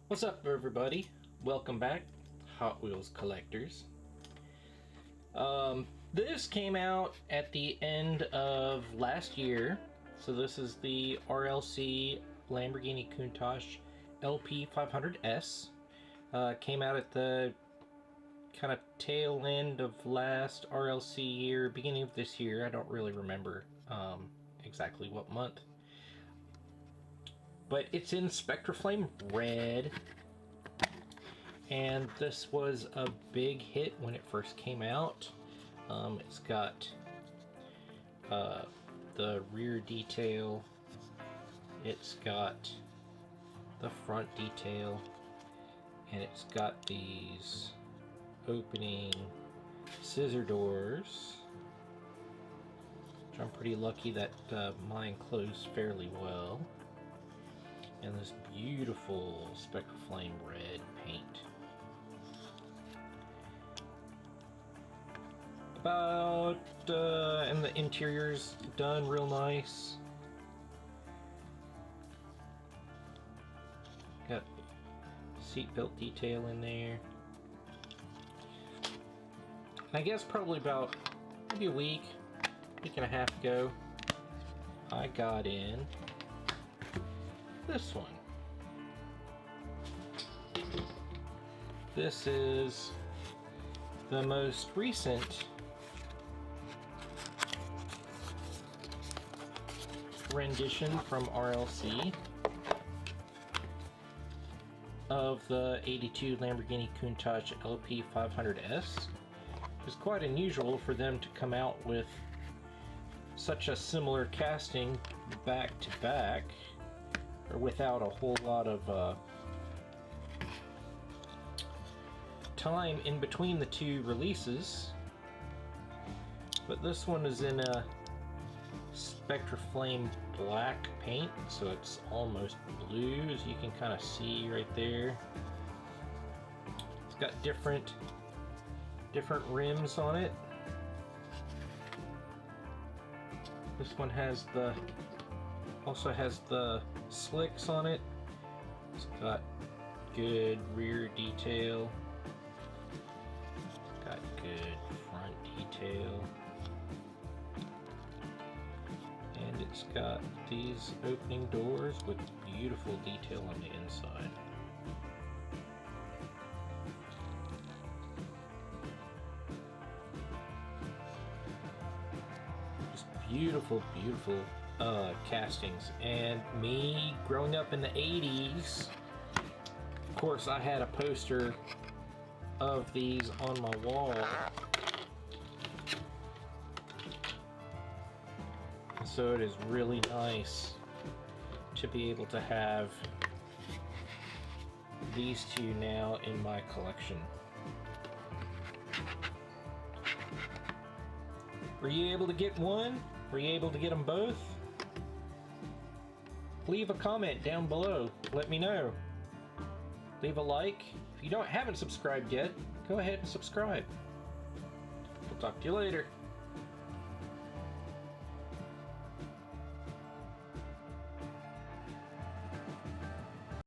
What's up, everybody? Welcome back, Hot Wheels collectors. This came out at the end of last year, so this is the RLC Lamborghini Countach LP 500S. Came out at the kind of tail end of last RLC year, beginning of this year. I don't really remember exactly what month. But it's in Spectraflame Red, and this was a big hit when it first came out. It's got the rear detail, it's got the front detail, and it's got these opening scissor doors, which I'm pretty lucky that mine closed fairly well. And this beautiful Spectraflame Red paint. And the interior's done real nice. Got seatbelt detail in there. I guess probably about maybe a week and a half ago, I got in this one. This is the most recent rendition from RLC of the '82 Lamborghini Countach LP 500S. It's quite unusual for them to come out with such a similar casting back to back, or without a whole lot of time in between the two releases. But this one is in a Spectraflame black paint, so it's almost blue, as you can kind of see right there. It's got different rims on it. This one also has the slicks on it. It's got good rear detail. It's got good front detail. And it's got these opening doors with beautiful detail on the inside. Just beautiful, beautiful castings. And me growing up in the 80s, of course I had a poster of these on my wall, so it is really nice to be able to have these two now in my collection. Were you able to get one? Were you able to get them both? Leave a comment down below. Let me know. Leave a like. If you haven't subscribed yet, go ahead and subscribe. We'll talk to you later.